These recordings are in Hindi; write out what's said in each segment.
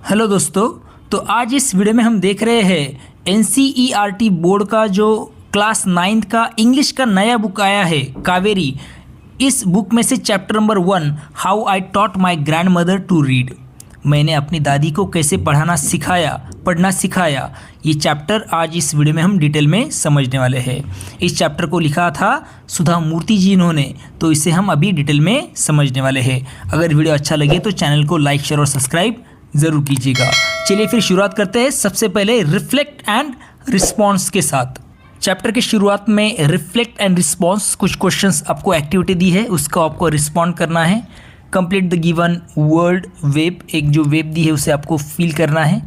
हेलो दोस्तों। तो आज इस वीडियो में हम देख रहे हैं NCERT बोर्ड का जो क्लास 9th का इंग्लिश का नया बुक आया है कावेरी। इस बुक में से chapter number 1 how I taught my grandmother to read, मैंने अपनी दादी को कैसे पढ़ना सिखाया, ये चैप्टर आज इस वीडियो में हम डिटेल में समझने वाले हैं। इस चैप्टर को लिखा था सुधा मूर्ति जी इन्होंने, तो इसे हम अभी डिटेल में समझने वाले हैं। अगर वीडियो अच्छा लगे तो चैनल को लाइक शेयर और सब्सक्राइब ज़रूर कीजिएगा। चलिए फिर शुरुआत करते हैं। सबसे पहले रिफ्लेक्ट एंड रिस्पॉन्स के साथ। चैप्टर की शुरुआत में रिफ्लेक्ट एंड रिस्पॉन्स, कुछ क्वेश्चंस आपको एक्टिविटी दी है, उसका आपको रिस्पॉन्ड करना है। Complete the given word web, एक जो वेब दी है उसे आपको फिल करना है।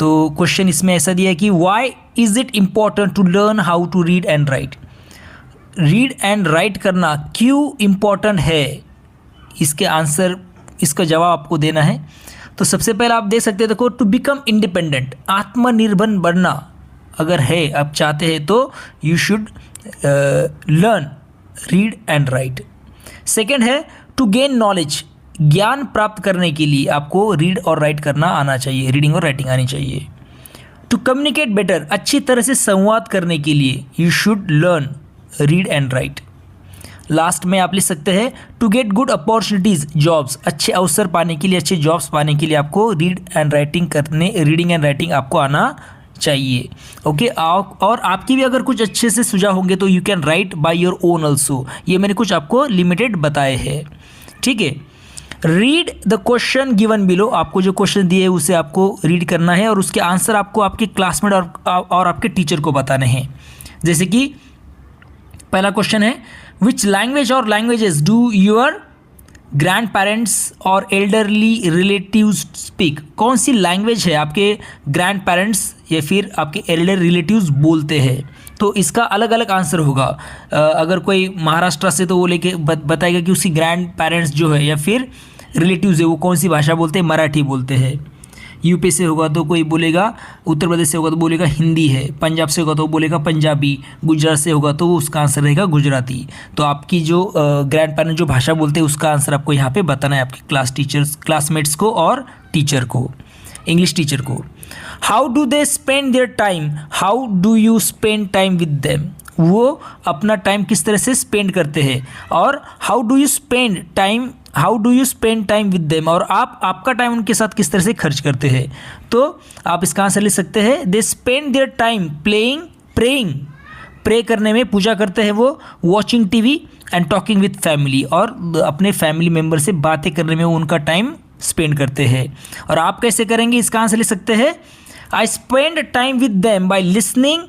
तो क्वेश्चन इसमें ऐसा दिया है कि why is it important to learn how to read and write. Read and write करना क्यों इम्पॉर्टेंट है, इसके आंसर, इसका जवाब आपको देना है। तो सबसे पहले आप दे सकते हैं, देखो, टू बिकम इंडिपेंडेंट, आत्मनिर्भर बनना अगर है, आप चाहते हैं तो you should learn read and right. Second है टू गेन नॉलेज, ज्ञान प्राप्त करने के लिए आपको रीड और राइट करना आना चाहिए, रीडिंग और राइटिंग आनी चाहिए। टू कम्युनिकेट बेटर, अच्छी तरह से संवाद करने के लिए you should learn read and write. Last में आप लिख सकते हैं to get good opportunities jobs, अच्छे अवसर पाने के लिए, अच्छे जॉब्स पाने के लिए आपको रीडिंग एंड राइटिंग आपको आना चाहिए। ओके, और आपकी भी अगर कुछ अच्छे से सुझाव होंगे तो you can write by your own also. ये मैंने कुछ आपको लिमिटेड बताए हैं, ठीक है। Read the question given below, आपको जो क्वेश्चन दिए है उसे आपको रीड करना है और उसके आंसर आपको आपके क्लासमेट और आपके टीचर को बताने हैं। जैसे कि पहला क्वेश्चन है विच लैंग्वेज और languages do your grand parents और एल्डरली रिलेटिव्स स्पीक, कौन सी लैंग्वेज है आपके ग्रैंड पेरेंट्स या फिर आपके एल्डर रिलेटिव्स बोलते हैं। तो इसका अलग अलग आंसर होगा। अगर कोई महाराष्ट्र से तो वो लेके बताएगा कि उसकी ग्रैंड पेरेंट्स जो है या फिर रिलेटिव्स है वो कौन सी भाषा बोलते हैं, मराठी बोलते हैं। यूपी से होगा तो कोई बोलेगा, उत्तर प्रदेश से होगा तो बोलेगा हिंदी है, पंजाब से होगा तो बोलेगा पंजाबी, गुजरात से होगा तो उसका आंसर रहेगा गुजराती। तो आपकी जो ग्रैंड पेरेंट जो भाषा बोलते हैं उसका आंसर आपको यहाँ पे बताना है आपके क्लासमेट्स को और टीचर को, इंग्लिश टीचर को। How do they spend their time, how do you spend time with them, वो अपना टाइम किस तरह से स्पेंड करते हैं। और how do you spend time with them, और आपका टाइम उनके साथ किस तरह से खर्च करते हैं। तो आप इसका आंसर लिख सकते हैं they spend their time praying, pray करने में, पूजा करते हैं वो, watching TV and talking with family, और अपने फैमिली मेम्बर से बातें करने में वो उनका टाइम स्पेंड करते हैं। और आप कैसे करेंगे, इसका आंसर लिख सकते हैं I spend time with them by listening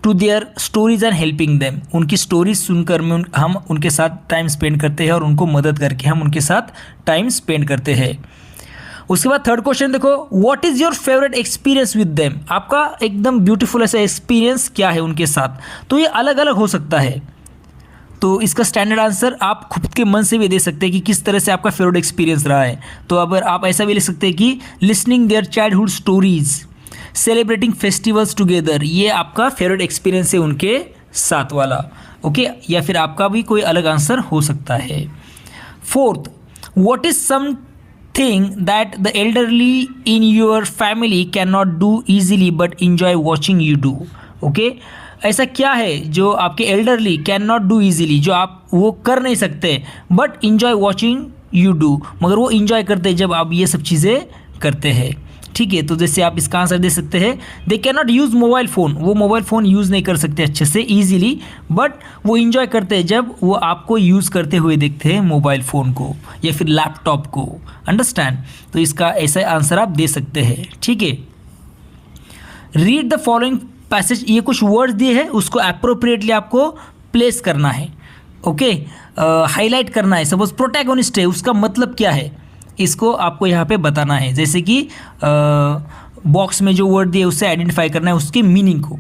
to their stories and helping them, उनकी स्टोरीज सुनकर हम उनके साथ टाइम स्पेंड करते हैं और उनको मदद करके हम उनके साथ टाइम स्पेंड करते हैं। उसके बाद थर्ड क्वेश्चन देखो, what is your favourite experience with them, आपका एकदम ब्यूटीफुल ऐसा एक्सपीरियंस क्या है उनके साथ। तो ये अलग अलग हो सकता है, तो इसका स्टैंडर्ड आंसर आप खुद के मन से भी दे सकते हैं कि किस तरह से आपका फेवरेट एक्सपीरियंस रहा है। तो अगर आप ऐसा भी लिख सकते हैं कि listening their childhood stories, celebrating festivals together, ये आपका फेवरेट एक्सपीरियंस है उनके साथ वाला। ओके, या फिर आपका भी कोई अलग आंसर हो सकता है। Fourth, what is something that the elderly in your family can not do easily but enjoy watching you do. Okay, ऐसा क्या है जो आपके elderly can not do easily, जो आप वो कर नहीं सकते but enjoy watching you do, मगर वो इंजॉय करते हैं जब आप ये सब चीज़ें करते हैं, ठीक है। तो जैसे आप इसका आंसर दे सकते हैं they can not use mobile phone, वो मोबाइल फ़ोन यूज़ नहीं कर सकते अच्छे से ईजिली, बट वो इंजॉय करते हैं जब वो आपको यूज़ करते हुए देखते हैं मोबाइल फ़ोन को या फिर लैपटॉप को। अंडरस्टैंड, तो इसका ऐसा आंसर आप दे सकते हैं, ठीक है। रीड द फॉलोइंग पैसेज, ये कुछ वर्ड्स दिए हैं, उसको अप्रोप्रिएटली आपको प्लेस करना है। ओके, हाईलाइट करना है। सपोज प्रोटैगोनिस्ट है, उसका मतलब क्या है, इसको आपको यहाँ पे बताना है। जैसे कि बॉक्स में जो वर्ड दिए उससे आइडेंटिफाई करना है उसके मीनिंग को।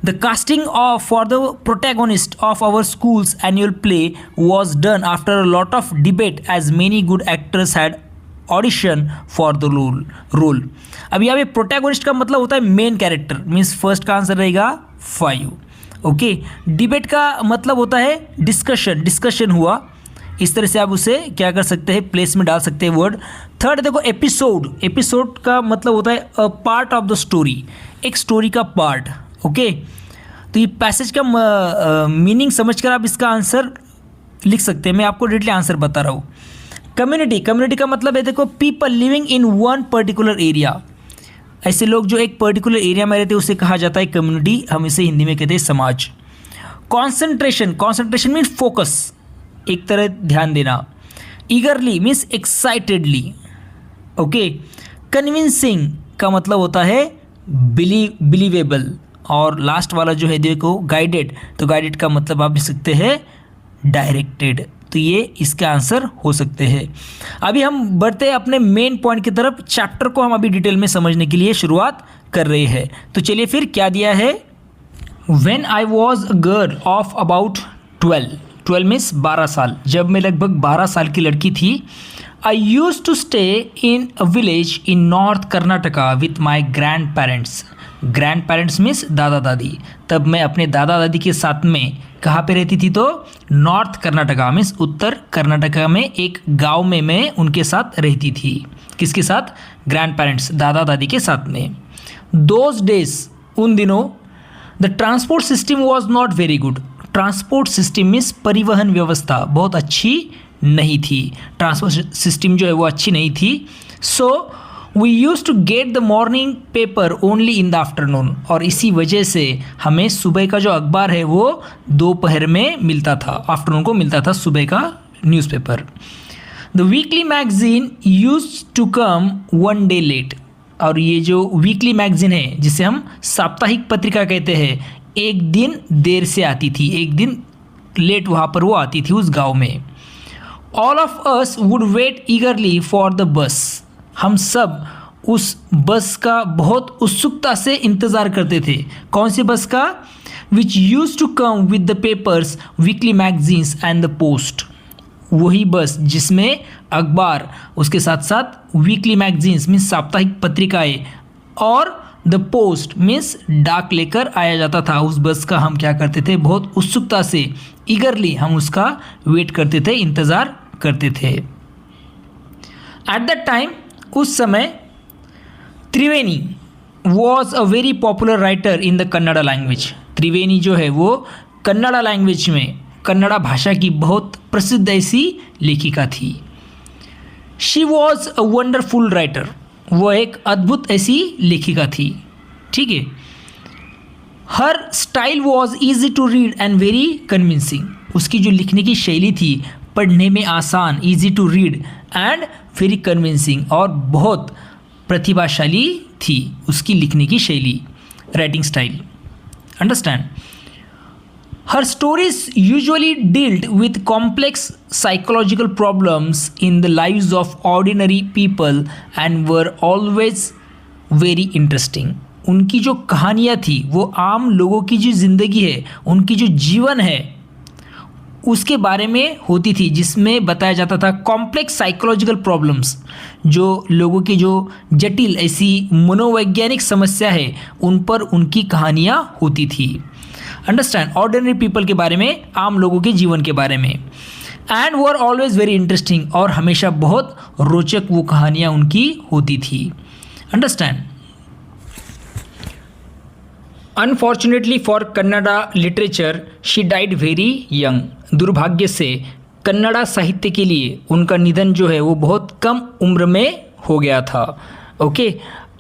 The casting of for the protagonist of our school's annual play was done after a lot of debate as many good actors had audition for the role. अब यहाँ पे प्रोटैगोनिस्ट का मतलब होता है मेन कैरेक्टर, मीन्स फर्स्ट का आंसर रहेगा 5। ओके, डिबेट का मतलब होता है डिस्कशन हुआ, इस तरह से आप उसे क्या कर सकते हैं, प्लेस में डाल सकते हैं वर्ड। थर्ड देखो एपिसोड, एपिसोड का मतलब होता है a part of the story, एक स्टोरी का पार्ट। ओके, तो ये पैसेज का मीनिंग समझकर आप इसका आंसर लिख सकते हैं। मैं आपको डिटेली आंसर बता रहा हूँ। कम्युनिटी, कम्युनिटी का मतलब है देखो people living in one particular area, ऐसे लोग जो एक पर्टिकुलर एरिया में रहते हैं उसे कहा जाता है कम्युनिटी, हम इसे हिंदी में कहते हैं समाज। कॉन्सेंट्रेशन, कॉन्सेंट्रेशन मीन्स फोकस, एक तरह ध्यान देना। ईगरली मीन्स एक्साइटेडली। ओके, कन्विंसिंग का मतलब होता है बिलीवेबल। और लास्ट वाला जो है देखो गाइडेड, तो गाइडेड का मतलब आप लिख सकते हैं डायरेक्टेड। तो ये इसका आंसर हो सकते हैं। अभी हम बढ़ते हैं अपने मेन पॉइंट की तरफ। चैप्टर को हम अभी डिटेल में समझने के लिए शुरुआत कर रहे हैं। तो चलिए फिर क्या दिया है। When I was a girl of about 12 means 12 साल, जब मैं लगभग 12 साल की लड़की थी। I use to stay in a village in north Karnataka with my grand parents. Grand parents means दादा दादी। तब मैं अपने दादा दादी के साथ में कहाँ पे रहती थी, तो नॉर्थ कर्नाटका मीन्स उत्तर कर्नाटका में एक गांव में मैं उनके साथ रहती थी। किसके साथ, ग्रैंड पेरेंट्स, दादा दादी के साथ में। दोज डेज, उन दिनों, the transport system was not very good. Transport system means परिवहन व्यवस्था बहुत अच्छी नहीं थी। ट्रांसपोर्ट सिस्टम जो है वो अच्छी नहीं थी। So we use to get the morning paper only in the afternoon. और इसी वजह से हमें सुबह का जो अखबार है वो दोपहर में मिलता था, आफ्टरनून को मिलता था सुबह का newspaper. The weekly magazine use to come one day late. और ये जो वीकली मैगजीन है जिसे हम साप्ताहिक पत्रिका कहते हैं, एक दिन देर से आती थी, एक दिन लेट वहाँ पर वो आती थी उस गाँव में। All of us would wait eagerly for the bus. हम सब उस बस का बहुत उत्सुकता से इंतज़ार करते थे। कौन सी बस का, which used to come with the papers, weekly magazines and the post. वही बस जिसमें अखबार, उसके साथ साथ वीकली मैगजीन्स मीन्स साप्ताहिक पत्रिकाएं और द पोस्ट मीन्स डाक लेकर आया जाता था। उस बस का हम क्या करते थे, बहुत उत्सुकता से, ईगरली हम उसका वेट करते थे, इंतज़ार करते थे। एट दैट टाइम, उस समय, Triveni was a very popular writer in the Kannada language. Triveni जो है वो कन्नड़ा लैंग्वेज में, कन्नड़ा भाषा की बहुत प्रसिद्ध ऐसी लेखिका थी। She was a wonderful writer, वो एक अद्भुत ऐसी लेखिका थी। ठीक है। Her style was easy to read and very convincing. उसकी जो लिखने की शैली थी, पढ़ने में आसान, easy to read and very convincing, और बहुत प्रतिभाशाली थी उसकी लिखने की शैली, writing style. Understand. Her stories usually dealt with complex psychological problems in the lives of ordinary people and were always very interesting. उनकी जो कहानियाँ थी वो आम लोगों की जो ज़िंदगी है, उनकी जो जीवन है उसके बारे में होती थी, जिसमें बताया जाता था कॉम्प्लेक्स साइकोलॉजिकल प्रॉब्लम्स, जो लोगों की जो जटिल ऐसी मनोवैज्ञानिक समस्या है उन पर उनकी कहानियाँ होती थी। अंडरस्टैंड। ऑर्डिनरी पीपल के बारे में, आम लोगों के जीवन के बारे में। एंड वो आर ऑलवेज वेरी इंटरेस्टिंग, और हमेशा बहुत रोचक वो कहानियाँ उनकी होती थी। Understand. Unfortunately for Kannada literature she died very young. दुर्भाग्य से कन्नड़ा साहित्य के लिए उनका निधन जो है वो बहुत कम उम्र में हो गया था। ओके,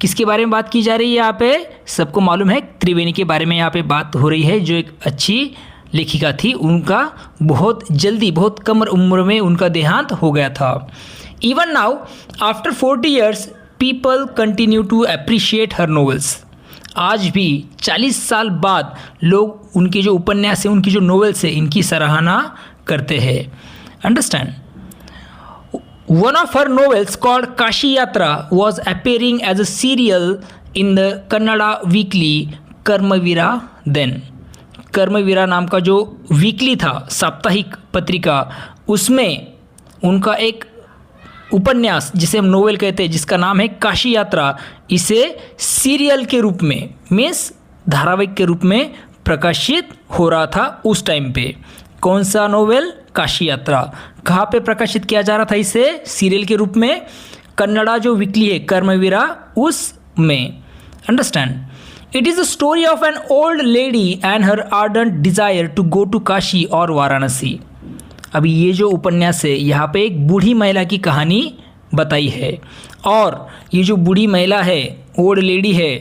किसके बारे में बात की जा रही है यहाँ पे, सबको मालूम है त्रिवेणी के बारे में यहाँ पे बात हो रही है, जो एक अच्छी लेखिका थी। उनका बहुत जल्दी, बहुत कम उम्र में उनका देहांत हो गया था। Even now after 40 years people continue to appreciate her novels. आज भी 40 साल बाद लोग उनके जो उपन्यास है, उनकी जो नॉवेल्स है, इनकी सराहना करते हैं। Understand. One of her novels called Kashi Yatra was appearing as a serial in the Kannada weekly Karmaveera then. Karmaveera नाम का जो वीकली था, साप्ताहिक पत्रिका, उसमें उनका एक उपन्यास जिसे हम नोवेल कहते हैं, जिसका नाम है काशी यात्रा, इसे सीरियल के रूप में मीन्स धारावाहिक के रूप में प्रकाशित हो रहा था उस टाइम पे। कौन सा नोवेल, काशी यात्रा। कहाँ पे प्रकाशित किया जा रहा था इसे? सीरियल के रूप में कन्नड़ा जो वीकली है कर्मवीरा उसमें। Understand? It is the story of an old lady and her ardent desire to go to Kashi और वाराणसी। अभी ये जो उपन्यास है यहाँ पे एक बूढ़ी महिला की कहानी बताई है, और ये जो बूढ़ी महिला है, ओल्ड लेडी है,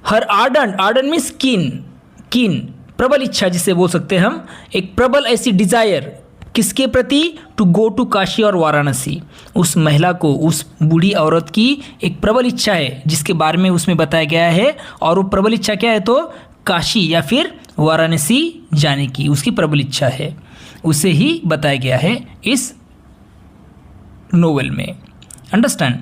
हर आर्डेंट मीन्स कीन प्रबल इच्छा जिसे बोल सकते हैं हम, एक प्रबल ऐसी डिज़ायर किसके प्रति? टू गो टू काशी और वाराणसी। उस महिला को, उस बूढ़ी औरत की एक प्रबल इच्छा है जिसके बारे में उसमें बताया गया है, और वो प्रबल इच्छा क्या है? तो काशी या फिर वाराणसी जाने की उसकी प्रबल इच्छा है, उसे ही बताया गया है इस नोवेल में। Understand?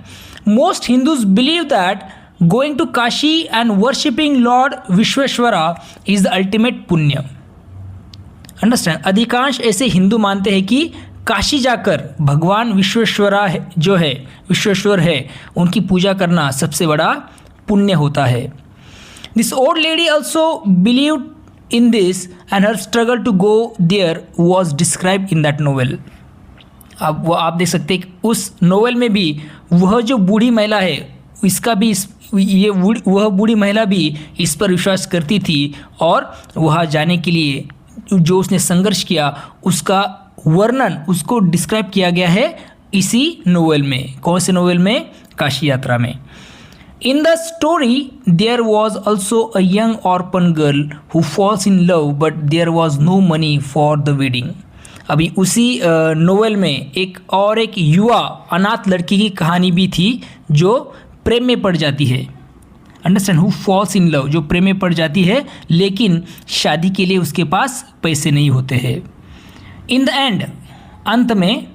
Most Hindus believe that going to Kashi and worshipping lord Vishweshwara is the ultimate punya. Understand? अधिकांश ऐसे हिंदू मानते हैं कि काशी जाकर भगवान विश्वेश्वरा जो है, विश्वेश्वर है, उनकी पूजा करना सबसे बड़ा पुण्य होता है। This old lady also believed in this and her struggle to go there was describe in that novel. अब वो आप देख सकते हैं उस नोवेल में भी वह जो बूढ़ी महिला है, इसका भी वह बूढ़ी महिला भी इस पर विश्वास करती थी, और वहाँ जाने के लिए जो उसने संघर्ष किया उसका वर्णन, उसको डिस्क्राइब किया गया है इसी नोवेल में। कौन से नोवेल में? काशी यात्रा में। In the story there was also a young orphan girl who falls in love but there was no money for the wedding. अभी उसी नोवेल में एक युवा अनाथ लड़की की कहानी भी थी जो प्रेम में पड़ जाती है। Understand? Who falls in love, जो प्रेम में पड़ जाती है लेकिन शादी के लिए उसके पास पैसे नहीं होते हैं। इन द एंड, अंत में,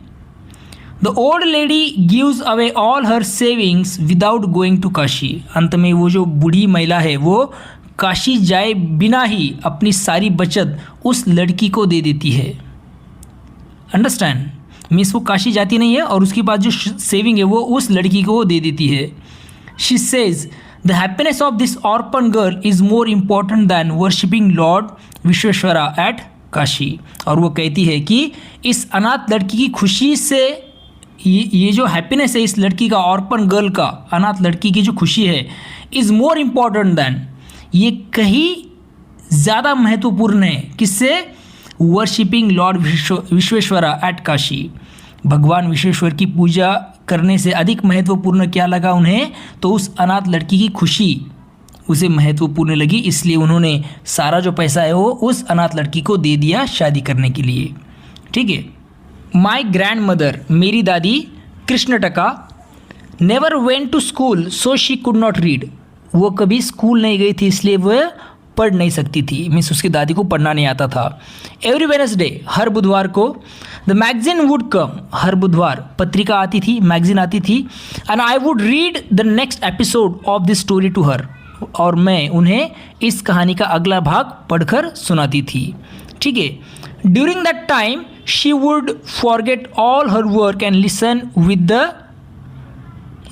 the old lady gives away all her savings without going to Kashi. अंत में वो जो बूढ़ी महिला है वो काशी जाए बिना ही अपनी सारी बचत उस लड़की को दे देती है। अंडरस्टैंड? मीन्स वो काशी जाती नहीं है और उसके पास जो सेविंग है वो उस लड़की को दे देती है। She says the happiness of this orphan girl is more important than worshipping lord Vishweshwara at Kashi. और वो कहती है कि इस अनाथ लड़की की खुशी से ये जो हैप्पीनेस है इस लड़की का, ऑर्फन गर्ल का, अनाथ लड़की की जो खुशी है, इज़ मोर इम्पॉर्टेंट दैन, ये कहीं ज़्यादा महत्वपूर्ण है किससे? Worshipping lord Vishweshwara at Kashi. भगवान विश्वेश्वर की पूजा करने से अधिक महत्वपूर्ण क्या लगा उन्हें? तो उस अनाथ लड़की की खुशी उसे महत्वपूर्ण लगी, इसलिए उन्होंने सारा जो पैसा है वो उस अनाथ लड़की को दे दिया शादी करने के लिए। ठीक है। माई ग्रैंड मदर, मेरी दादी Krishtakka, never went to school so she could not read. वो कभी स्कूल नहीं गई थी इसलिए वह पढ़ नहीं सकती थी, मीन्स उसकी दादी को पढ़ना नहीं आता था। एवरी वेडनेसडे, हर बुधवार को, द मैगजीन वुड कम, हर बुधवार पत्रिका आती थी, मैगजीन आती थी, and I would read the next episode of this story to her, और मैं उन्हें इस कहानी का अगला भाग पढ़कर सुनाती थी। ठीक है। During that time she would forget all her work and listen with the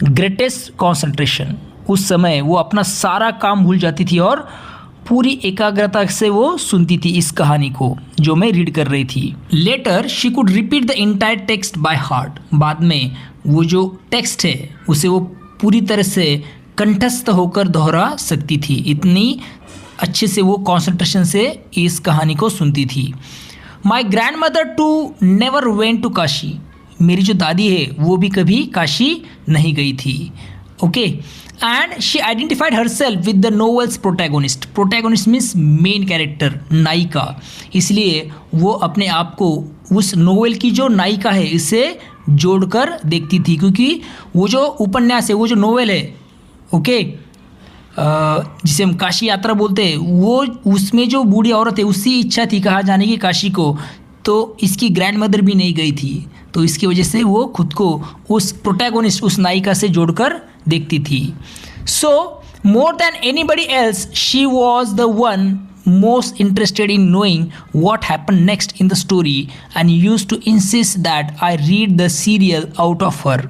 greatest concentration. उस समय वो अपना सारा काम भूल जाती थी और पूरी एकाग्रता से वो सुनती थी इस कहानी को जो मैं रीड कर रही थी। Later she could repeat the entire text by heart. बाद में वो जो टेक्स्ट है उसे वो पूरी तरह से कंठस्थ होकर दोहरा सकती थी, इतनी अच्छे से वो कॉन्सेंट्रेशन से इस कहानी को सुनती थी। My grandmother too never went to Kashi. मेरी जो दादी है वो भी कभी काशी नहीं गई थी। Okay. And she identified herself with the novels protagonist. Protagonist means main character, नायिका, इसलिए वो अपने आप को उस नोवेल की जो नायिका है इससे जोड़कर देखती थी, क्योंकि वो जो उपन्यास है, वो जो नोवेल है, ओके, जिसे हम काशी यात्रा बोलते हैं, वो उसमें जो बूढ़ी औरत है उसकी इच्छा थी कहाँ जाने की, काशी को, तो इसकी ग्रैंड मदर भी नहीं गई थी, तो इसकी वजह से वो खुद को उस प्रोटैगोनिस्ट, उस नायिका से जोड़कर देखती थी। So more than anybody else she was the one most interested in knowing what happen next in the story and use to insist that I read the serial out of her.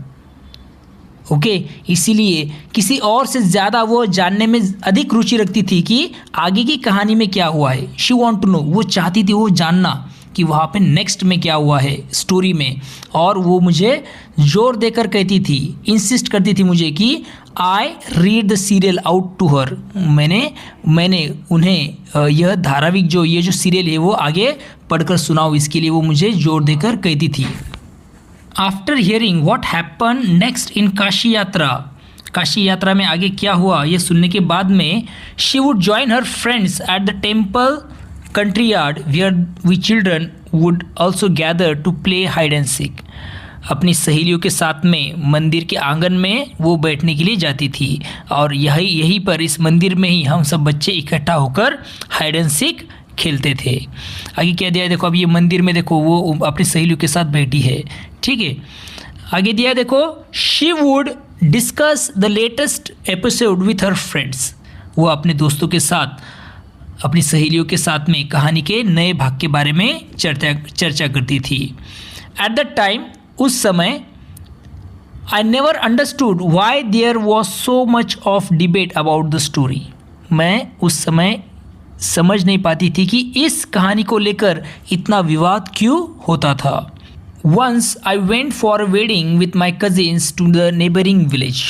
Okay, इसीलिए किसी और से ज़्यादा वो जानने में अधिक रुचि रखती थी कि आगे की कहानी में क्या हुआ है। शी वॉन्ट टू नो, वो चाहती थी वो जानना कि वहाँ पे नेक्स्ट में क्या हुआ है स्टोरी में, और वो मुझे जोर देकर कहती थी, इंसिस्ट करती थी मुझे कि I read the serial out to her. मैंने उन्हें यह धारावाहिक ये जो सीरियल है वो आगे पढ़कर सुनाओ, इसके लिए वो मुझे जोर देकर कहती थी। After hearing what happen next इन काशी यात्रा, काशी यात्रा में आगे क्या हुआ ये सुनने के बाद में she would join her friends at the temple courtyard where we children would also gather to play hide and seek. अपनी सहेलियों के साथ में मंदिर के आंगन में वो बैठने के लिए जाती थी, और यहीं पर इस मंदिर में ही हम सब बच्चे इकट्ठा होकर हाइड एंड सीक खेलते थे। आगे क्या दिया है देखो, अब ये मंदिर में देखो वो अपनी सहेलियों के साथ बैठी है, ठीक है। आगे दिया है देखो, she would discuss the latest episode with her friends. वो अपने दोस्तों के साथ, अपनी सहेलियों के साथ में कहानी के नए भाग के बारे में चर्चा करती थी। एट द टाइम, उस समय, I never understood why there was so much of debate about the story. मैं उस समय समझ नहीं पाती थी कि इस कहानी को लेकर इतना विवाद क्यों होता था। Once I went for a wedding with my cousins to the neighbouring village.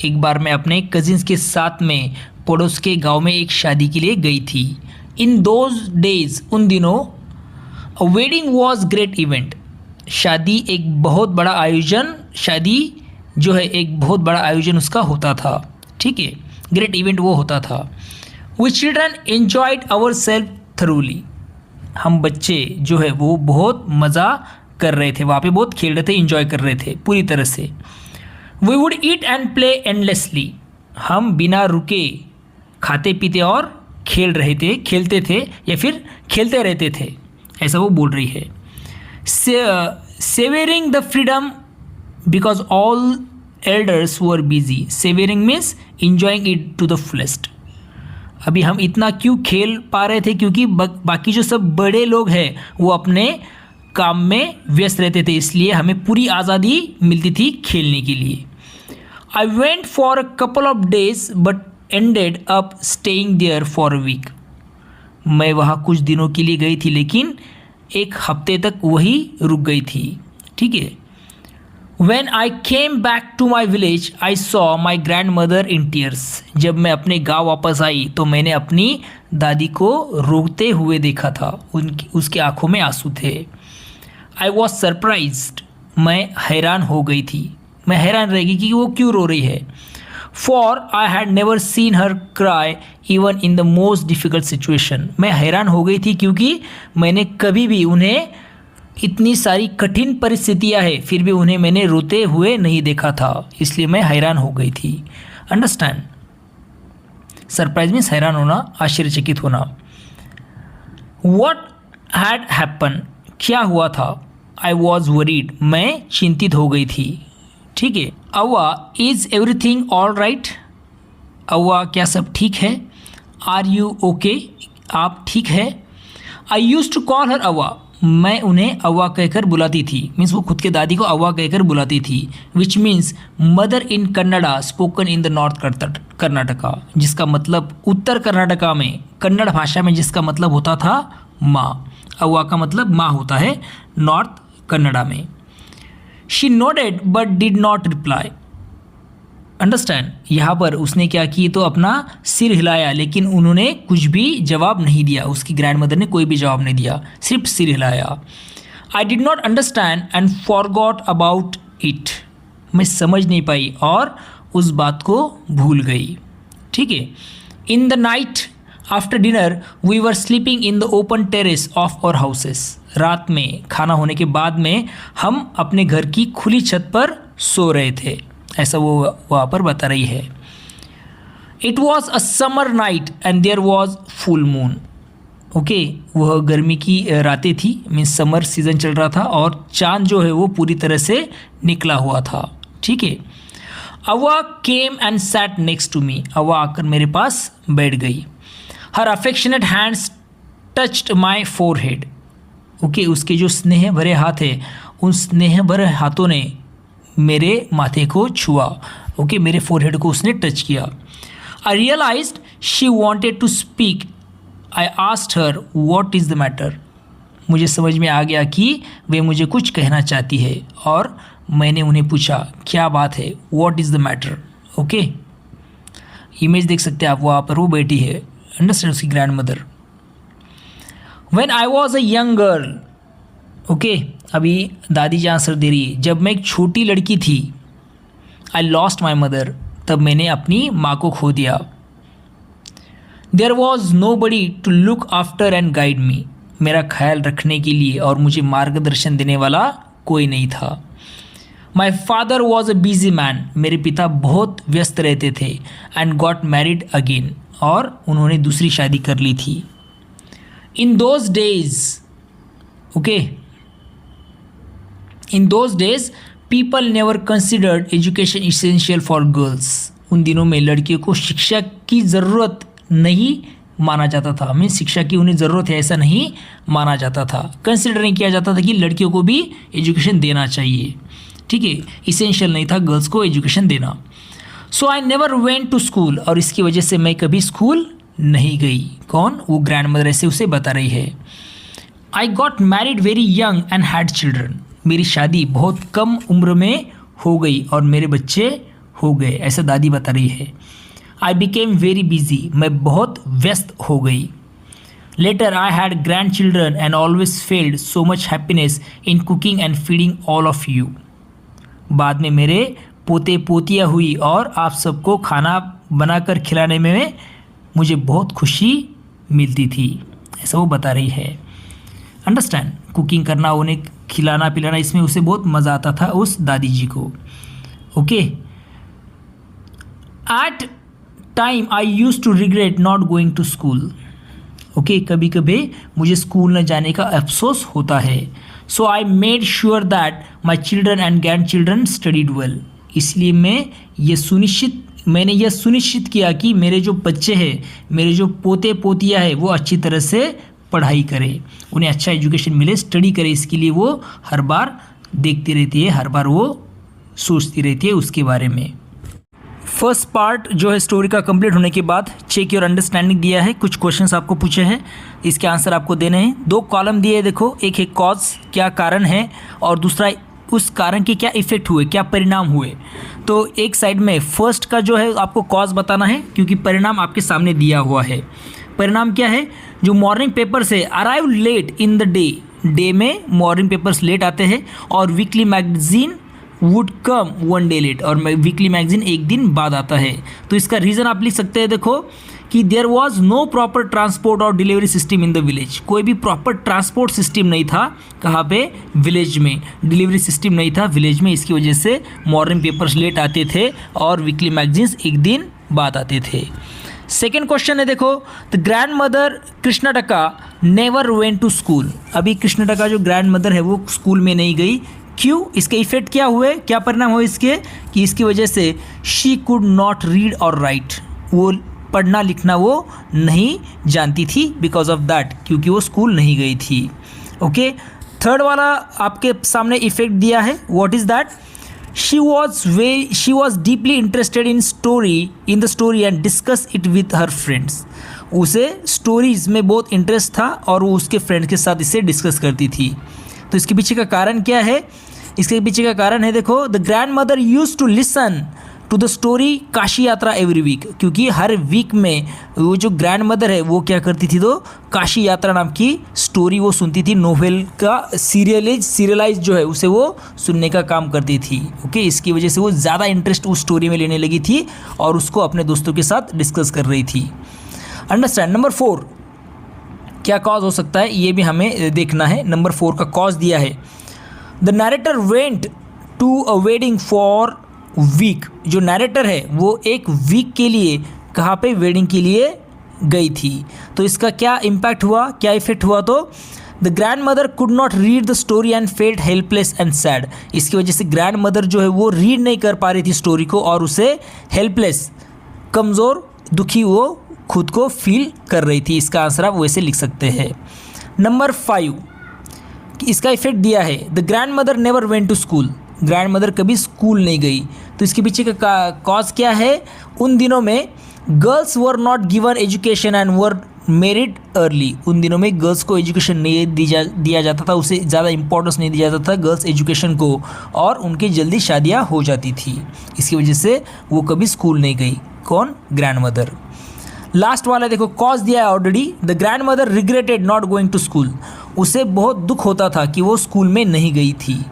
एक बार मैं अपने कजिन्स के साथ में पड़ोस के गांव में एक शादी के लिए गई थी। इन दोज डेज, उन दिनों, a wedding was great event. शादी एक बहुत बड़ा आयोजन, शादी जो है एक बहुत बड़ा आयोजन उसका होता था, ठीक है, ग्रेट इवेंट वो होता था। We children enjoyed our self thoroughly. हम बच्चे जो है वो बहुत मज़ा कर रहे थे, वहाँ पे बहुत खेल रहे थे, एंजॉय कर रहे थे पूरी तरह से। We would eat and play endlessly. हम बिना रुके खाते पीते और खेलते थे या फिर खेलते रहते थे, ऐसा वो बोल रही है। Savouring the freedom because all elders were busy. Savouring means enjoying it to the fullest. अभी हम इतना क्यों खेल पा रहे थे, क्योंकि बाकी जो सब बड़े लोग हैं वो अपने काम में व्यस्त रहते थे, इसलिए हमें पूरी आज़ादी मिलती थी खेलने के लिए। I went for a couple of days but ended up staying there for a week. मैं वहाँ कुछ दिनों के लिए गई थी, लेकिन एक हफ्ते तक वही रुक गई थी, ठीक है। When I came back to my village, I saw my grandmother in tears. जब मैं अपने गांव वापस आई तो मैंने अपनी दादी को रोते हुए देखा था, उसकी आंखों में आंसू थे। I was surprised. मैं हैरान हो गई थी, मैं हैरान रह गई कि वो क्यों रो रही है। For I had never seen her cry even in the most difficult situation. मैं हैरान हो गई थी क्योंकि मैंने कभी भी उन्हें, इतनी सारी कठिन परिस्थितियां हैं फिर भी उन्हें मैंने रोते हुए नहीं देखा था, इसलिए मैं हैरान हो गई थी। अंडरस्टैंड? सरप्राइज मीन्स हैरान होना, आश्चर्यचकित होना। वॉट हैड हैपन, क्या हुआ था। आई वॉज वरीड, मैं चिंतित हो गई थी, ठीक है। अव्वा, इज एवरीथिंग ऑल राइट। अव्वा, क्या सब ठीक है। आर यू ओके, आप ठीक है। आई यूज टू कॉल हर अव्वा, मैं उन्हें अव्वा कहकर बुलाती थी, मीन्स वो खुद के दादी को अव्वा कहकर बुलाती थी। Which means mother in Kannada spoken in the north Karnataka, जिसका मतलब उत्तर कर्नाटका में कन्नड़ भाषा में जिसका मतलब होता था माँ। अव्वा का मतलब माँ होता है नॉर्थ कन्नड़ा में। She nodded but did not reply. Understand? यहाँ पर उसने क्या की तो अपना सिर हिलाया, लेकिन उन्होंने कुछ भी जवाब नहीं दिया, उसकी ग्रैंडमदर ने कोई भी जवाब नहीं दिया, सिर्फ सिर हिलाया। आई did not understand and forgot about it. मैं समझ नहीं पाई और उस बात को भूल गई, ठीक है। In the night after dinner we were sleeping in the open terrace of our houses. रात में खाना होने के बाद में हम अपने घर की खुली छत पर सो रहे थे, ऐसा वो वहाँ पर बता रही है। It was a summer night and there was full moon. Okay, वह गर्मी की रातें थी, मीन्स समर सीजन चल रहा था और चांद जो है वो पूरी तरह से निकला हुआ था, ठीक है। Avva came and sat next to me. Avva आकर मेरे पास बैठ गई। Her affectionate hands touched my forehead. Okay, उसके जो स्नेह भरे हाथ है, उन स्नेह भरे हाथों ने मेरे माथे को छुआ। ओके, मेरे फोरहेड को उसने टच किया। I realized she wanted to speak. I asked her what is the matter. मुझे समझ में आ गया कि वे मुझे कुछ कहना चाहती है और मैंने उन्हें पूछा क्या बात है, what is the matter. Okay, image देख सकते हैं आप, वहाँ पर वो बैठी है, अंडरस्टैंड, उसकी grand mother. When I was a young girl, okay, अभी दादी जी आंसर दे रही है, जब मैं एक छोटी लड़की थी, आई लॉस्ट माई मदर, तब मैंने अपनी माँ को खो दिया। There was nobody to look after and guide me, मेरा ख्याल रखने के लिए और मुझे मार्गदर्शन देने वाला कोई नहीं था। My father was a busy man, मेरे पिता बहुत व्यस्त रहते थे, एंड गॉट मैरिड अगेन, और उन्होंने दूसरी शादी कर ली थी। In those days, okay, in those days people never considered education essential for girls, उन दिनों में लड़कियों को शिक्षा की ज़रूरत नहीं माना जाता था, मीन्स शिक्षा की उन्हें ज़रूरत है ऐसा नहीं माना जाता था, कंसिडर नहीं किया जाता था कि लड़कियों को भी एजुकेशन देना चाहिए, ठीक है, इसेंशियल नहीं था गर्ल्स को एजुकेशन देना। So I never went to school, और इसकी वजह से मैं कभी स्कूल नहीं गई। कौन? वो ग्रैंड मदर ऐसे उसे बता रही है। I got married very young and had children, मेरी शादी बहुत कम उम्र में हो गई और मेरे बच्चे हो गए, ऐसा दादी बता रही है। आई बिकेम वेरी बिजी, मैं बहुत व्यस्त हो गई। Later I had grandchildren and always felt so much happiness in cooking and feeding all of you, बाद में मेरे पोते पोतियाँ हुई और आप सबको खाना बनाकर खिलाने में मुझे बहुत खुशी मिलती थी, ऐसा वो बता रही है। अंडरस्टैंड, कुकिंग करना, उन्हें खिलाना पिलाना, इसमें उसे बहुत मज़ा आता था उस दादी जी को। Okay, at time I use to regret not going to school, okay, कभी कभी मुझे स्कूल न जाने का अफसोस होता है। So I made sure that my children and grand children studied well, इसलिए मैंने यह सुनिश्चित किया कि मेरे जो बच्चे हैं, मेरे जो पोते पोतियाँ हैं, वो अच्छी तरह से पढ़ाई करें, उन्हें अच्छा एजुकेशन मिले, स्टडी करें, इसके लिए वो हर बार देखती रहती है, हर बार वो सोचती रहती है उसके बारे में। फर्स्ट पार्ट जो है स्टोरी का कंप्लीट होने के बाद चेक योर अंडरस्टैंडिंग दिया है, कुछ क्वेश्चंस आपको पूछे हैं, इसके आंसर आपको देने हैं। 2 कॉलम दिए हैं, देखो, एक है कॉज, क्या कारण है, और दूसरा उस कारण के क्या इफेक्ट हुए, क्या परिणाम हुए। तो एक साइड में फर्स्ट का जो है आपको कॉज बताना है, क्योंकि परिणाम आपके सामने दिया हुआ है। परिणाम क्या है? जो मॉर्निंग पेपर से arrive late in the day में मॉर्निंग पेपर्स लेट आते हैं, और weekly magazine would come 1 day late, और वीकली मैगजीन एक दिन बाद आता है। तो इसका रीज़न आप लिख सकते हैं, देखो, कि there was no proper transport और delivery system in the village, कोई भी प्रॉपर ट्रांसपोर्ट सिस्टम नहीं था, कहाँ पे? विलेज में। डिलीवरी सिस्टम नहीं था विलेज में, इसकी वजह से मॉर्निंग पेपर्स लेट आते थे और वीकली मैगजीन्स एक दिन बाद आते थे। सेकेंड क्वेश्चन है, देखो, the grand mother Krishnataka never went to school, अभी कृष्णाटका जो ग्रैंड मदर है वो स्कूल में नहीं गई, क्यों? इसके इफेक्ट क्या हुए, क्या परिणाम हुए इसके? कि इसकी वजह से शी कुड नॉट रीड और राइट, वो पढ़ना लिखना वो नहीं जानती थी, बिकॉज ऑफ दैट, क्योंकि वो स्कूल नहीं गई थी। ओके, थर्ड वाला आपके सामने इफेक्ट दिया है, what is that? She was deeply interested in the story and discuss it with her friends, उसे स्टोरीज में बहुत इंटरेस्ट था और वो उसके फ्रेंड्स के साथ इसे डिस्कस करती थी। तो इसके पीछे का कारण क्या है? इसके पीछे का कारण है, देखो, the grand mother used to listen to the story Kashi Yatra every week, क्योंकि हर वीक में वो जो ग्रैंड मदर है वो क्या करती थी, तो काशी यात्रा नाम की स्टोरी वो सुनती थी, नोवेल का सीरियलाइज जो है उसे वो सुनने का काम करती थी। ओके, इसकी वजह से वो ज़्यादा इंटरेस्ट उस स्टोरी में लेने लगी थी और उसको अपने दोस्तों के साथ डिस्कस कर रही थी। अंडरस्टैंड। नंबर 4 क्या कॉज हो सकता है, ये भी हमें देखना है। नंबर 4 का कॉज दिया है, the narrator went to a wedding for week, जो नैरेटर है वो एक वीक के लिए कहाँ पे? वेडिंग के लिए गई थी। तो इसका क्या इम्पैक्ट हुआ, क्या इफेक्ट हुआ? तो the grand mother could not read the story and felt helpless and sad, इसकी वजह से ग्रैंड मदर जो है वो रीड नहीं कर पा रही थी स्टोरी को और उसे हेल्पलेस, कमज़ोर, दुखी वो खुद को फील कर रही थी। इसका आंसर आप वैसे लिख सकते हैं। नंबर 5 इसका इफेक्ट दिया है, the grand mother never went to school, grandmother कभी स्कूल नहीं गई। तो इसके पीछे का कॉज क्या है? उन दिनों में girls were not given education and were merit early, उन दिनों में गर्ल्स को एजुकेशन नहीं दिया जाता था, उसे ज़्यादा इंपॉर्टेंस नहीं दिया जाता था गर्ल्स एजुकेशन को, और उनकी जल्दी शादियाँ हो जाती थी। इसकी वजह से वो कभी स्कूल नहीं गई। कौन? Grand mother. लास्ट वाला देखो, कॉज दिया है already. The grand mother regretted not going to school, उसे बहुत दुख होता था कि वो स्कूल में नहीं गई थी।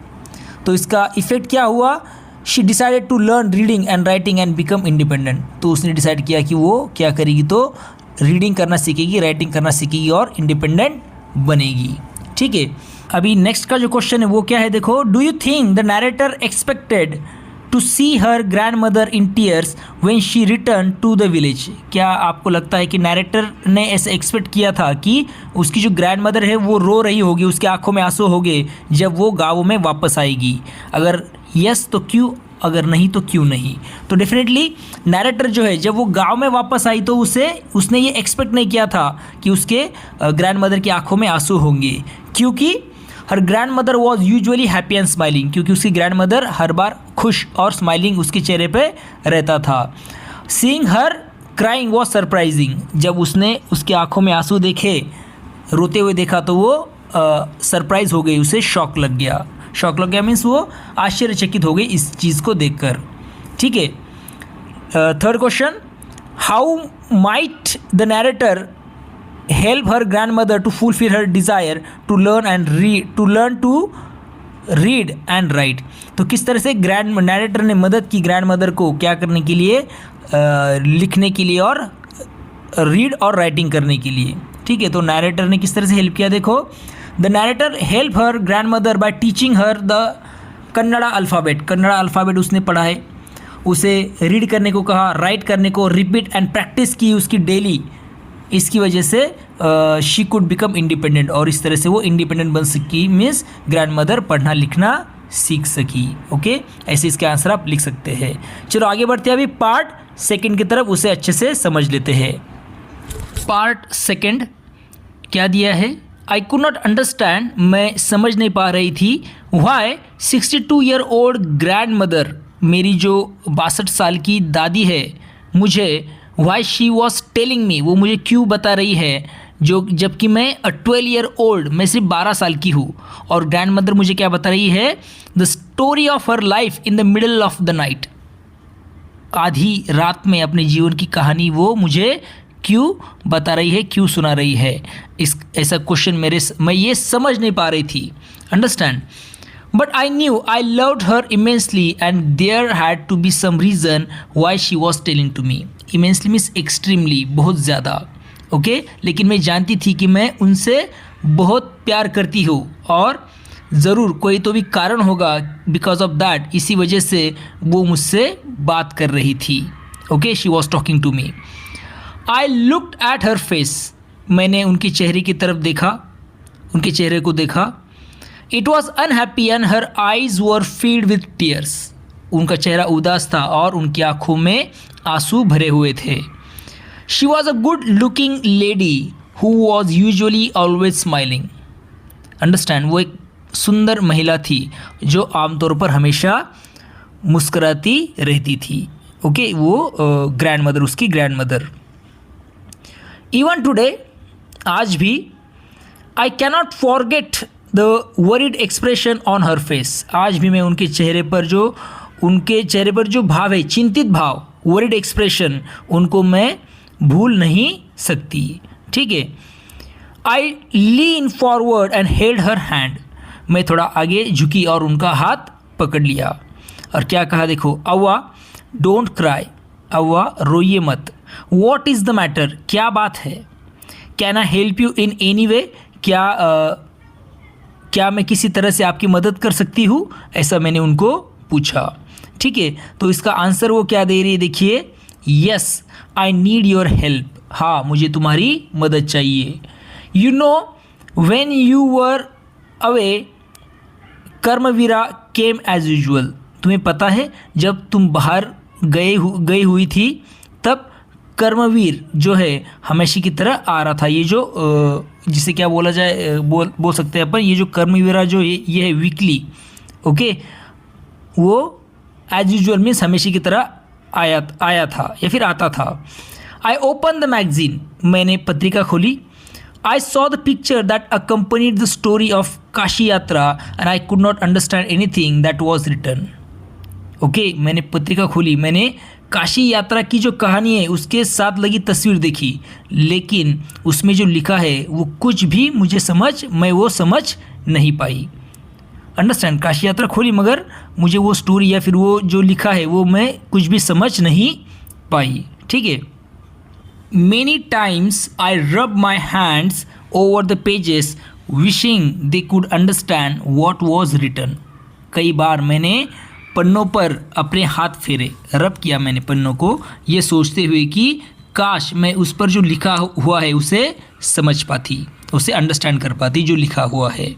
तो इसका इफेक्ट क्या हुआ? She decided to learn reading and writing and become independent. तो उसने डिसाइड किया कि वो क्या करेगी, तो रीडिंग करना सीखेगी, राइटिंग करना सीखेगी और इंडिपेंडेंट बनेगी। ठीक है, अभी नेक्स्ट का जो क्वेश्चन है वो क्या है देखो, do you think the narrator expected to see her grand mother in tears when she return to the village? क्या आपको लगता है कि नैरेटर ने ऐसे एक्सपेक्ट किया था कि उसकी जो ग्रैंड मदर है वो रो रही होगी, उसके आंखों में आंसू होंगे जब वो गाँव में वापस आएगी? अगर यस तो क्यों, अगर नहीं तो क्यों नहीं? तो डेफिनेटली नैरेटर जो है जब वो गांव में वापस आई तो उसने ये एक्सपेक्ट नहीं किया था कि उसके ग्रैंड मदर की आंखों में आंसू होंगे, क्योंकि her grand mother was usually happy and smiling, क्योंकि उसकी ग्रैंड मदर हर बार खुश और स्माइलिंग उसके चेहरे पे रहता था। Seeing her crying was surprising, जब उसने उसकी आंखों में आंसू देखे, रोते हुए देखा, तो वो सरप्राइज हो गई, उसे शॉक लग गया। शॉक लग गया मीन्स वो आश्चर्यचकित हो गई इस चीज़ को देखकर। ठीक है, third question, how might the narrator help her grand mother to fulfil her desire to learn to read and write? तो किस तरह से ग्रैंड नैरेटर ने मदद की ग्रैंड मदर को क्या करने के लिए, लिखने के लिए और रीड और राइटिंग करने के लिए। ठीक है, तो नैरेटर ने किस तरह से हेल्प किया देखो, the narrator help her grand mother by teaching her the Kannada alphabet. Kannada alphabet उसने पढ़ा है, उसे रीड करने को कहा, राइट करने को, रिपीट एंड प्रैक्टिस की उसकी डेली। इसकी वजह से शी कुड बिकम इंडिपेंडेंट, और इस तरह से वो इंडिपेंडेंट बन सकी, मीन्स ग्रैंड मदर पढ़ना लिखना सीख सकी। ओके, ऐसे इसके आंसर आप लिख सकते हैं। चलो आगे बढ़ते हैं अभी पार्ट सेकंड की तरफ, उसे अच्छे से समझ लेते हैं। पार्ट सेकंड क्या दिया है, आई कुड नॉट अंडरस्टैंड, मैं समझ नहीं पा रही थी, why 62 year old grand mother, मेरी जो 62 साल की दादी है, मुझे Y she was telling me, वो मुझे क्यों बता रही है, जो जबकि मैं 12 ईयर ओल्ड, मैं सिर्फ 12 साल की हूँ, और ग्रैंड मदर मुझे क्या बता रही है, the story of her life in the middle of the night, आधी रात में अपने जीवन की कहानी वो मुझे क्यों बता रही है, क्यों सुना रही है। ऐसा क्वेश्चन मैं ये समझ नहीं पा रही थी, understand. But I knew I loved her immensely and there had to be some reason why she was telling to me. Immensely means extremely, बहुत ज़्यादा। ओके, लेकिन मैं जानती थी कि मैं उनसे बहुत प्यार करती हूँ, और ज़रूर कोई तो भी कारण होगा, बिकॉज ऑफ दैट, इसी वजह से वो मुझसे बात कर रही थी। Okay, she was talking to me. I looked at her face, मैंने उनके चेहरे की तरफ देखा, उनके चेहरे को देखा। It was unhappy and her eyes were field with tears, उनका चेहरा उदास था और उनकी आंखों में आंसू भरे हुए थे। She was a good looking lady who was usually always smiling, understand, वो एक सुंदर महिला थी जो आमतौर पर हमेशा मुस्कुराती रहती थी। ओके, वो ग्रैंड मदर, उसकी ग्रैंड मदर। इवन टुडे, आज भी, I cannot forget the worried expression on her face, आज भी मैं उनके चेहरे पर जो भाव है, चिंतित भाव, वरीड एक्सप्रेशन, उनको मैं भूल नहीं सकती। ठीक है, I lean forward and held her hand, मैं थोड़ा आगे झुकी और उनका हाथ पकड़ लिया, और क्या कहा देखो, अव्वा डोंट क्राई, अव्वा रोइए मत, वॉट इज़ द मैटर, क्या बात है, can I help you in any way, क्या मैं किसी तरह से आपकी मदद कर सकती हूँ, ऐसा मैंने उनको पूछा। ठीक है, तो इसका आंसर वो क्या दे रही है देखिए, yes I need your help, हाँ मुझे तुम्हारी मदद चाहिए। You know when you were away Karmaveera came as usual, तुम्हें पता है जब तुम बाहर गई हुई थी तब कर्मवीर जो है हमेशा की तरह आ रहा था। ये जो जिसे क्या बोला जाए, बोल सकते हैं अपन, ये जो कर्मवीरा जो ये है वीकली, ओके, वो एज यूजुअल मीन्स हमेशा की तरह आया था या फिर आता था। आई ओपन द मैगजीन, मैंने पत्रिका खोली। I saw the picture that accompanied the story of Kashi यात्रा and I could not understand anything that was written. Okay, मैंने पत्रिका खोली, मैंने काशी यात्रा की जो कहानी है उसके साथ लगी तस्वीर देखी, लेकिन उसमें जो लिखा है वो कुछ भी मैं वो समझ नहीं पाई। अंडरस्टैंड, काशी यात्रा खोली मगर मुझे वो स्टोरी या फिर वो जो लिखा है वो मैं कुछ भी समझ नहीं पाई। ठीक है। Many times I rub my hands over the pages wishing they could understand what was written. कई बार मैंने पन्नों पर अपने हाथ फेरे, रब किया मैंने पन्नों को, ये सोचते हुए कि काश मैं उस पर जो लिखा हुआ है उसे समझ पाती, उसे अंडरस्टैंड कर पाती जो लिखा हुआ है।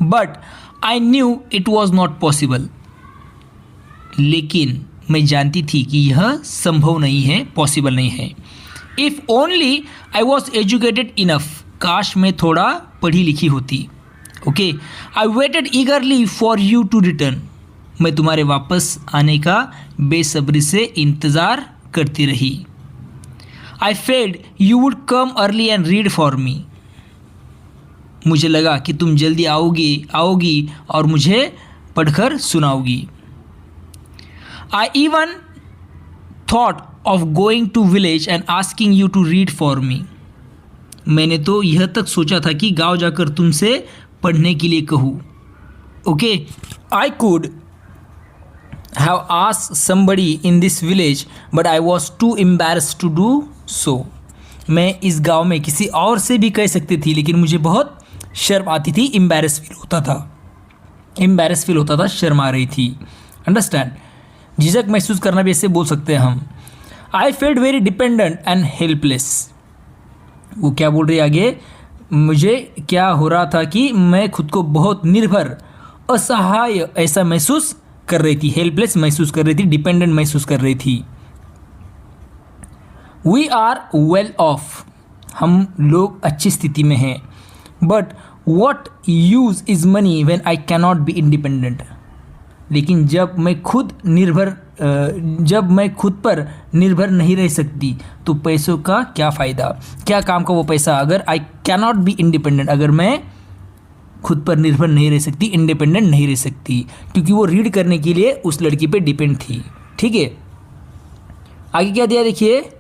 But I knew it was not possible. लेकिन मैं जानती थी कि यह संभव नहीं है, पॉसिबल नहीं है। If only I was educated enough. काश मैं थोड़ा पढ़ी लिखी होती। Okay, I waited eagerly for you to return. मैं तुम्हारे वापस आने का बेसब्री से इंतज़ार करती रही। I felt you would come early and read for me. मुझे लगा कि तुम जल्दी आओगी और मुझे पढ़कर सुनाओगी। I even thought of going to village and asking you to read for me. मैंने तो यह तक सोचा था कि गांव जाकर तुमसे पढ़ने के लिए कहूँ। Okay, I could have asked somebody in this village but I was too embarrassed to do so. मैं इस गांव में किसी और से भी कह सकती थी लेकिन मुझे बहुत शर्म आती थी, एम्बैरस फील होता था, शर्म आ रही थी। अंडरस्टैंड, झिझक महसूस करना भी ऐसे बोल सकते हैं हम। I felt very dependent and helpless. वो क्या बोल रही है आगे, मुझे क्या हो रहा था कि मैं खुद को बहुत निर्भर, असहाय ऐसा महसूस कर रही थी, हेल्पलेस महसूस कर रही थी, डिपेंडेंट महसूस कर रही थी। वी आर वेल ऑफ, हम लोग अच्छी स्थिति में हैं। But what use is money when I cannot be independent. लेकिन जब मैं खुद पर निर्भर नहीं रह सकती तो पैसों का क्या फ़ायदा, क्या काम का वो पैसा, अगर आई कैनॉट बी इंडिपेंडेंट, अगर मैं खुद पर निर्भर नहीं रह सकती, इंडिपेंडेंट नहीं रह सकती, क्योंकि वो रीड करने के लिए उस लड़की पे डिपेंड थी। ठीक है, आगे क्या दिया देखिए,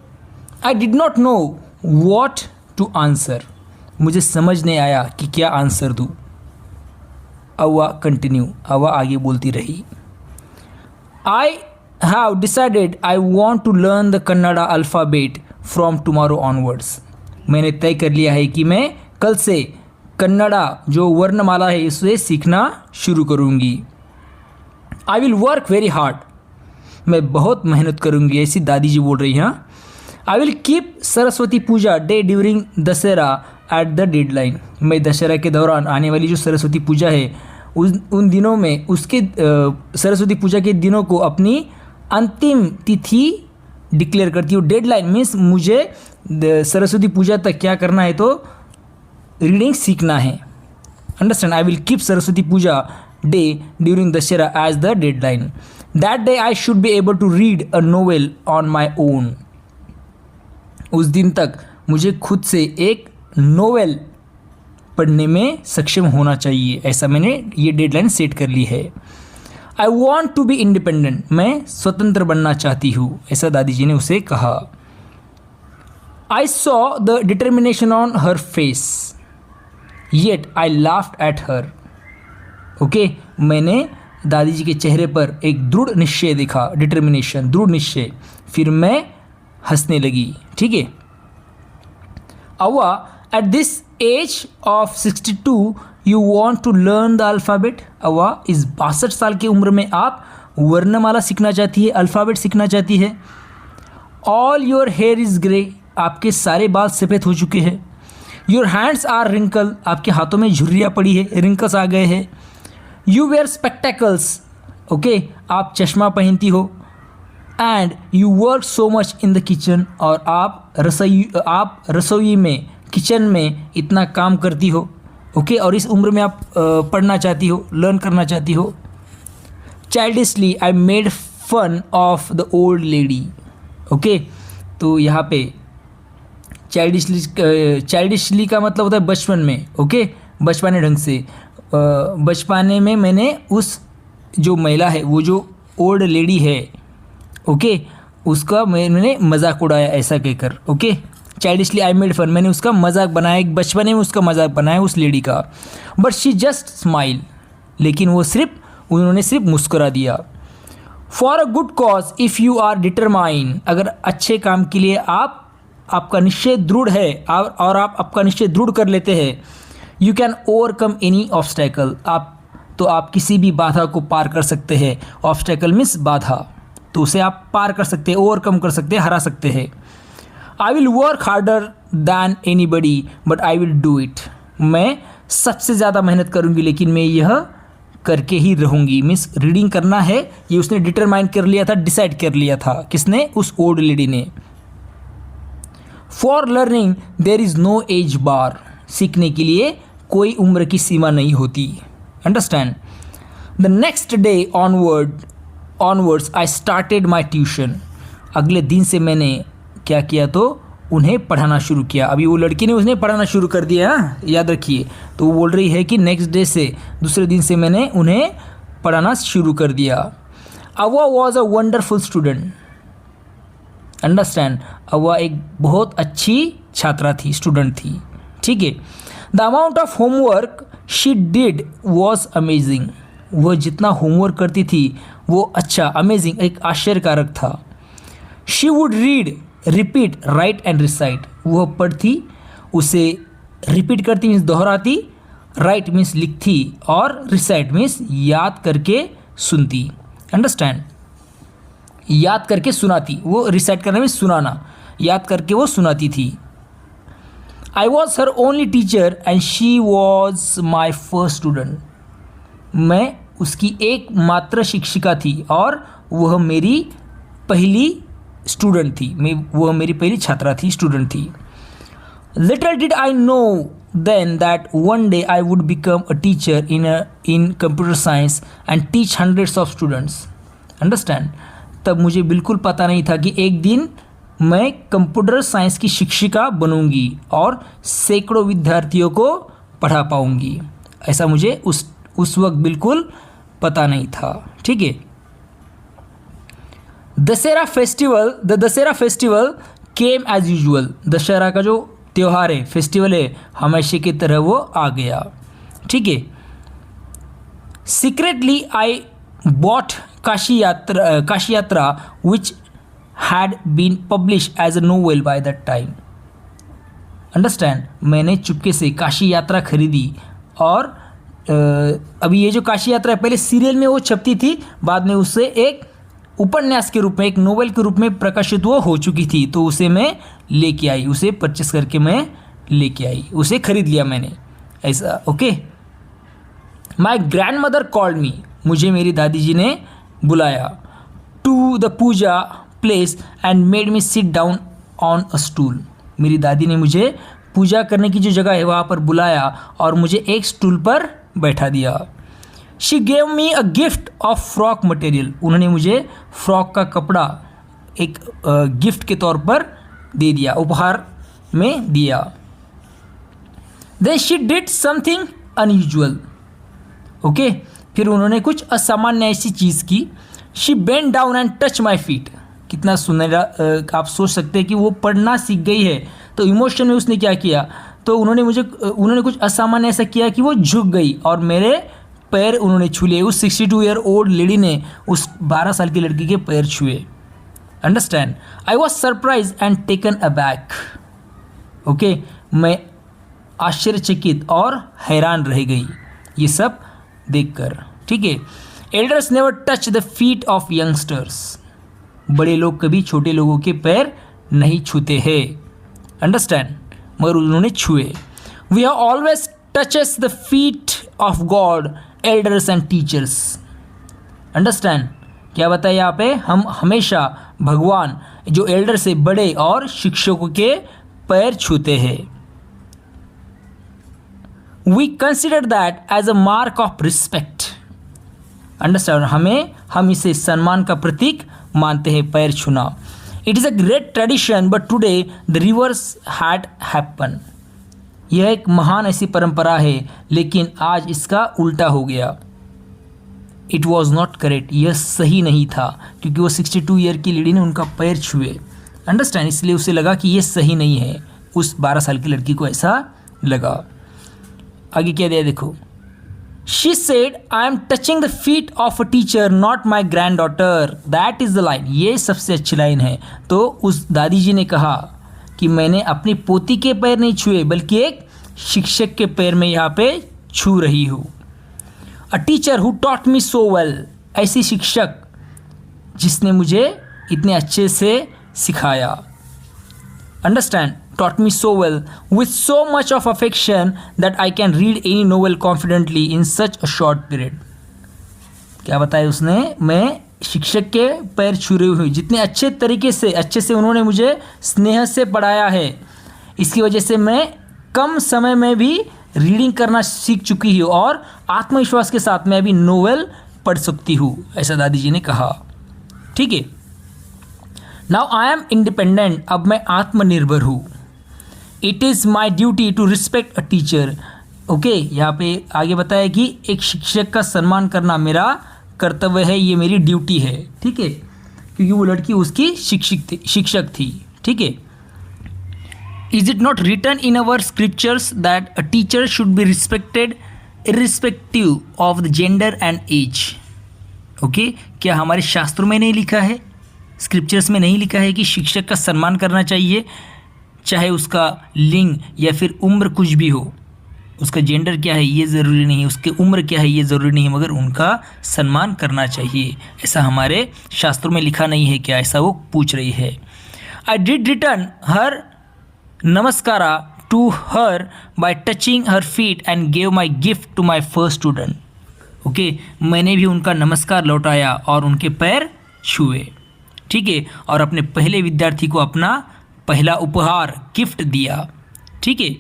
I did not know what to answer, मुझे समझ नहीं आया कि क्या आंसर दूँ। अवा कंटिन्यू, अवा आगे बोलती रही। I have decided I want to learn the Kannada alphabet from tomorrow onwards. मैंने तय कर लिया है कि मैं कल से कन्नड़ा जो वर्णमाला है इसे सीखना शुरू करूँगी। आई विल वर्क वेरी हार्ड, मैं बहुत मेहनत करूँगी, ऐसी दादी जी बोल रही हैं। I will keep Saraswati Puja day during Dussehra at the deadline, मैं दशहरा के दौरान आने वाली जो सरस्वती पूजा है उन दिनों में उसके सरस्वती पूजा के दिनों को अपनी अंतिम तिथि डिक्लेयर करती हूँ। डेडलाइन मीन्स मुझे सरस्वती पूजा तक क्या करना है, तो रीडिंग सीखना है। Understand, I will keep Saraswati Puja day during Dussehra as the deadline. That day I should be able to read a novel on my own, उस दिन तक मुझे खुद से एक नोवेल पढ़ने में सक्षम होना चाहिए, ऐसा मैंने ये डेडलाइन सेट कर ली है। I want to be independent, मैं स्वतंत्र बनना चाहती हूँ, ऐसा दादी जी ने उसे कहा। I saw the determination on her face yet I laughed at her. Okay, मैंने दादी जी के चेहरे पर एक दृढ़ निश्चय देखा, डिटर्मिनेशन, दृढ़ निश्चय, फिर मैं हंसने लगी। ठीक है, Avva at this age of 62 you want to learn the alphabet. Avva, इस 62 साल की उम्र में आप वर्णमाला सीखना चाहती है, अल्फ़ाबेट सीखना चाहती है। All your here is grey, आपके सारे बाल सफ़ेद हो चुके हैं। योर हैंड्स आर रिंकल, आपके हाथों में झुर्रियाँ पड़ी है, रिंकल्स आ गए हैं। यू वेयर स्पेक्टेकल्स, ओके, आप चश्मा पहनती हो। And you work so much in the kitchen, और आप रसोई में, किचन में इतना काम करती हो। ओके, और इस उम्र में आप पढ़ना चाहती हो, लर्न करना चाहती हो। Childishly I made fun of the old lady. Okay, तो यहाँ पे चाइल्डिशली का मतलब होता है बचपन में, ओके, बचपने ढंग से। बचपने में मैंने उस जो महिला है, वो जो ओल्ड लेडी है, ओके, उसका मैंने मजाक उड़ाया ऐसा कहकर, okay. Childishly I made fun, मैंने उसका मजाक बनाया, एक बचपने में उसका मजाक बनाया उस लेडी का। बट शी जस्ट स्माइल, लेकिन उन्होंने सिर्फ मुस्कुरा दिया। For a good cause if you are determine, अगर अच्छे काम के लिए आपका निश्चय दृढ़ है और आप आपका निश्चय दृढ़ कर लेते हैं, you can overcome any obstacle, आप किसी भी बाधा को पार कर सकते हैं। ऑब्स्टैकल मीन्स बाधा, तो उसे आप पार कर सकते हैं, ओवरकम कर सकते हैं, हरा सकते हैं। I will work harder than anybody but I will do it, मैं सबसे ज़्यादा मेहनत करूँगी लेकिन मैं यह करके ही रहूँगी। मीन्स रीडिंग करना है, ये उसने डिटरमाइन कर लिया था, डिसाइड कर लिया था। किसने? उस ओल्ड लेडी ने। For learning there is no age bar, सीखने के लिए कोई उम्र की सीमा नहीं होती। Understand. The next day onwards I started my tuition, अगले दिन से मैंने क्या किया, तो उन्हें पढ़ाना शुरू किया। अभी वो लड़की ने उसने पढ़ाना शुरू कर दिया, याद रखिए। तो वो बोल रही है कि नेक्स्ट डे से, दूसरे दिन से मैंने उन्हें पढ़ाना शुरू कर दिया। अवा was a wonderful student, understand, अवा एक बहुत अच्छी छात्रा थी, स्टूडेंट थी, ठीक है। The amount of homework she did was amazing, वह जितना होमवर्क करती थी वो अच्छा, अमेजिंग, एक आश्चर्यकारक था। She would read, repeat, right and recite, वह पढ़ती, उसे रिपीट करती मीन्स दोहराती, राइट मीन्स लिखती, और रिसाइट मीन्स याद करके सुनती। अंडरस्टैंड, याद करके सुनाती, वो रिसाइट करना मीन्स सुनाना, याद करके वो सुनाती थी। I was her only teacher and she was my first student, मैं उसकी एकमात्र शिक्षिका थी और वह मेरी पहली स्टूडेंट थी, वह मेरी पहली छात्रा थी, स्टूडेंट थी। Little did I know then that one day I would become a teacher in computer science and teach hundreds of students. Understand, तब मुझे बिल्कुल पता नहीं था कि एक दिन मैं कंप्यूटर साइंस की शिक्षिका बनूंगी और सैकड़ों विद्यार्थियों को पढ़ा पाऊंगी, ऐसा मुझे उस वक्त बिल्कुल पता नहीं था, ठीक है। Dussehra festival came as usual, Dussehra का जो त्यौहार है, फेस्टिवल है, हमेशा की तरह वो आ गया, ठीक है। Secretly I bought Kashi Yatra which had been publish as a novel by that time. Understand, मैंने चुपके से काशी यात्रा खरीदी, और अभी ये जो काशी यात्रा है पहले सीरियल में वो छपती थी, बाद में उससे एक उपन्यास के रूप में, एक नोवेल के रूप में प्रकाशित वो हो चुकी थी, तो उसे मैं लेके आई, उसे परचेस करके मैं लेके आई, उसे खरीद लिया मैंने, ऐसा, okay. My grandmother called me, मुझे मेरी दादी जी ने बुलाया, to the puja place and made me sit down on a stool, मेरी दादी ने मुझे पूजा करने की जो जगह है वहाँ पर बुलाया और मुझे एक स्टूल पर बैठा दिया। She gave me a gift of frock material, उन्होंने मुझे फ्रॉक का कपड़ा एक गिफ्ट के तौर पर दे दिया, उपहार में दिया। Then she did something unusual, okay, फिर उन्होंने कुछ असामान्य ऐसी चीज़ की। She bent down and touch my feet, कितना सुनहरा, आप सोच सकते हैं कि वो पढ़ना सीख गई है, तो इमोशन में उसने क्या किया, तो उन्होंने कुछ असामान्य ऐसा किया कि वो झुक गई और मेरे पैर उन्होंने छू लिए। उस 62 ईयर ओल्ड लेडी ने उस 12 साल की लड़की के पैर छुए। Understand, I was surprise and taken aback, okay, मैं आश्चर्यचकित और हैरान रह गई ये सब देखकर, ठीक है। Elders never touch the feet of youngsters, बड़े लोग कभी छोटे लोगों के पैर नहीं छूते हैं, अंडरस्टैंड, मगर उन्होंने छुए। We have always touches the feet of God, elders and teachers. Understand, क्या बताया यहाँ पे, हम हमेशा भगवान जो एल्डर से बड़े और शिक्षकों के पैर छूते हैं। We consider that as a mark of respect, understand, हम इसे सम्मान का प्रतीक मानते हैं, पैर छूना। It is a great tradition but today the reverse had happen. यह एक महान ऐसी परंपरा है लेकिन आज इसका उल्टा हो गया। इट वॉज नॉट करेक्ट, यह सही नहीं था क्योंकि वो 62 ईयर की लेडी ने उनका पैर छुए। अंडरस्टैंड, इसलिए उसे लगा कि ये सही नहीं है। उस 12 साल की लड़की को ऐसा लगा। आगे क्या दिया देखो, she said I am touching the feet of a teacher not my grand daughter, that is the line. ये सबसे अच्छी लाइन है। तो उस दादी जी ने कहा कि मैंने अपनी पोती के पैर नहीं छुए बल्कि एक शिक्षक के पैर में यहाँ पे छू रही हूँ। A teacher who taught me so well, ऐसी शिक्षक जिसने मुझे इतने अच्छे से सिखाया। Understand, taught me so well with so much of affection that I can read any novel confidently in such a short period। क्या बताया उसने, मैं शिक्षक के पैर छू रही हुई, जितने अच्छे तरीके से अच्छे से उन्होंने मुझे स्नेह से पढ़ाया है, इसकी वजह से मैं कम समय में भी रीडिंग करना सीख चुकी हूँ और आत्मविश्वास के साथ मैं अभी नोवेल पढ़ सकती हूँ, ऐसा दादी जी ने कहा। ठीक है, नाउ आई एम इंडिपेंडेंट, अब मैं आत्मनिर्भर हूँ। It is my duty to respect a teacher. Okay, यहाँ पे आगे बताया कि एक शिक्षक का सम्मान करना मेरा कर्तव्य है, ये मेरी ड्यूटी है। ठीक है, क्योंकि वो लड़की उसकी शिक्षक थी। ठीक है, is it not written in our scriptures that a teacher should be respected irrespective of the gender and age. Okay, क्या हमारे शास्त्रों में नहीं लिखा है, स्क्रिप्चर्स में नहीं लिखा है कि शिक्षक का सम्मान करना चाहिए, चाहे उसका लिंग या फिर उम्र कुछ भी हो, उसका जेंडर क्या है ये ज़रूरी नहीं है, उसकी उम्र क्या है ये ज़रूरी नहीं है, मगर उनका सम्मान करना चाहिए। ऐसा हमारे शास्त्रों में लिखा नहीं है क्या, ऐसा वो पूछ रही है। I did return her namaskara to her by touching her feet and gave my gift to my first student. Okay, मैंने भी उनका नमस्कार लौटाया और उनके पैर छुए। ठीक है, और अपने पहले विद्यार्थी को अपना पहला उपहार गिफ्ट दिया। ठीक है,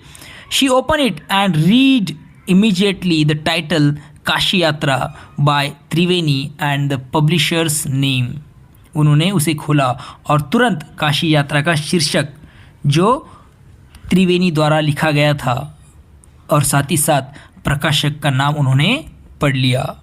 she open it and read immediately the title Kashi Yatra by Triveni and the publisher's name. उन्होंने उसे खोला और तुरंत काशी यात्रा का शीर्षक जो त्रिवेणी द्वारा लिखा गया था और साथ ही साथ प्रकाशक का नाम उन्होंने पढ़ लिया।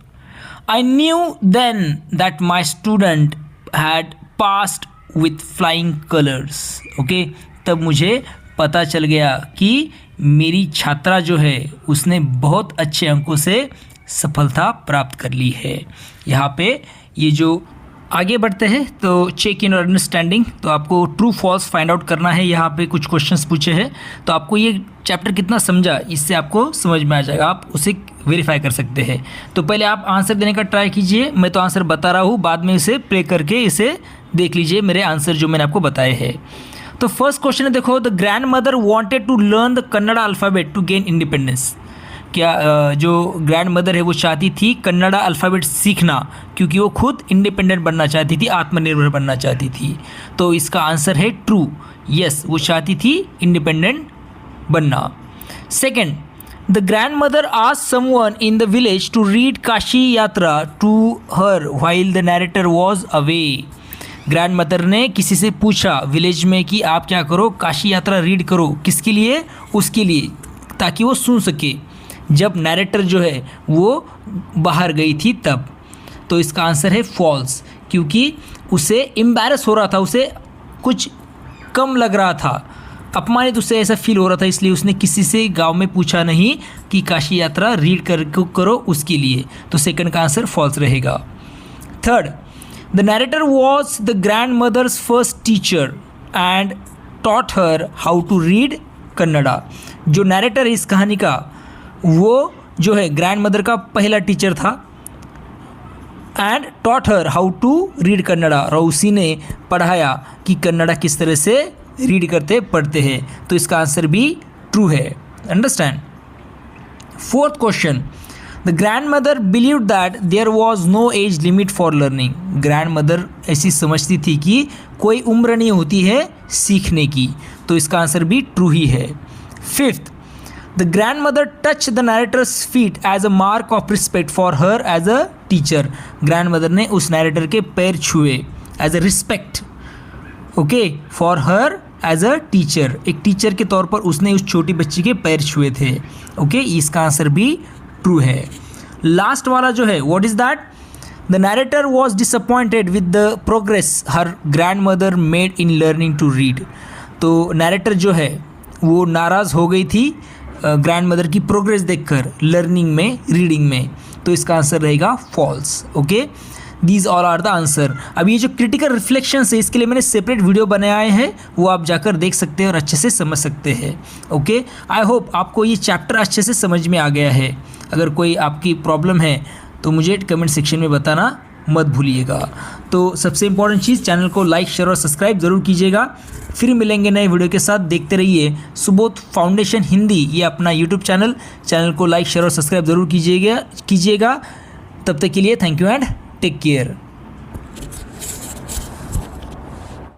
I knew then that my student had passed with flying colours. Okay, तब मुझे पता चल गया कि मेरी छात्रा जो है उसने बहुत अच्छे अंकों से सफलता प्राप्त कर ली है। यहाँ पे ये जो आगे बढ़ते हैं तो चेक इन अंडरस्टैंडिंग, तो आपको ट्रू फॉल्स फाइंड आउट करना है। यहाँ पे कुछ क्वेश्चंस पूछे हैं तो आपको ये चैप्टर कितना समझा इससे आपको समझ में आ जाएगा, आप उसे वेरीफाई कर सकते हैं। तो पहले आप आंसर देने का ट्राई कीजिए, मैं तो आंसर बता रहा हूँ, बाद में इसे प्ले करके इसे देख लीजिए मेरे आंसर जो मैंने आपको बताए हैं। तो फर्स्ट क्वेश्चन है देखो, the grand mother wanted to learn the Kannada alphabet to gain independence. क्या जो ग्रैंड मदर है वो चाहती थी कन्नड़ा अल्फ़ाबेट सीखना क्योंकि वो खुद इंडिपेंडेंट बनना चाहती थी, आत्मनिर्भर बनना चाहती थी। तो इसका आंसर है ट्रू, यस, वो चाहती थी इंडिपेंडेंट बनना। Second, the grand mother asked someone in the village to read Kashi Yatra to her while the narrator was away. Grand mother ने किसी से पूछा विलेज में कि आप क्या करो, काशी यात्रा रीड करो। किसके लिए? उसके लिए, ताकि वो सुन सके जब नैरेटर जो है वो बाहर गई थी तब। तो इसका आंसर है फॉल्स, क्योंकि उसे एम्बैरस हो रहा था, उसे कुछ कम लग रहा था, अपमानित उसे ऐसा फील हो रहा था, इसलिए उसने किसी से गांव में पूछा नहीं कि काशी यात्रा रीड करो उसके लिए। तो सेकंड का आंसर फॉल्स रहेगा। Third, the narrator was the grandmother's first teacher and taught her how to read Kannada. जो नैरेटर है इस कहानी का वो जो है ग्रैंड मदर का पहला टीचर था and taught her how to read Kannada, और उसी ने पढ़ाया कि कन्नड़ा किस तरह से रीड करते पढ़ते हैं। तो इसका आंसर भी ट्रू है। Understand. Fourth question, the grand mother believed that there was no age limit for learning. Grand mother ऐसी समझती थी कि कोई उम्र नहीं होती है सीखने की। तो इसका आंसर भी ट्रू ही है। Fifth, the grand mother touch the narrator's feet as a mark of respect for her as a teacher. Grand mother ने उस नैरेटर के पैर छुए as a respect okay, for her as a teacher, एक टीचर के तौर पर उसने उस छोटी बच्ची के पैर छुए थे। ओके, इसका आंसर भी ट्रू है। लास्ट वाला जो है, what is that? The narrator was disappointed with the progress her grand mother made in learning to read. तो नरेटर जो है वो नाराज़ हो गई थी ग्रैंड मदर की प्रोग्रेस देखकर लर्निंग में, रीडिंग में। तो इसका आंसर रहेगा false. Okay, these all are the answer. अब ये जो क्रिटिकल रिफ्लेक्शन है इसके लिए मैंने सेपरेट वीडियो बनाए हैं, वो आप जाकर देख सकते हैं और अच्छे से समझ सकते हैं। ओके, आई होप आपको ये चैप्टर अच्छे से समझ में आ गया है। अगर कोई आपकी प्रॉब्लम है तो मुझे कमेंट सेक्शन में बताना मत भूलिएगा। तो सबसे इम्पॉर्टेंट चीज़, चैनल को लाइक, शेयर और सब्सक्राइब ज़रूर कीजिएगा। फिर मिलेंगे नए वीडियो के साथ। देखते रहिए सुबोध फाउंडेशन हिंदी, ये अपना यूट्यूब चैनल को लाइक, शेयर और सब्सक्राइब ज़रूर कीजिएगा। तब तक के लिए thank you and take care.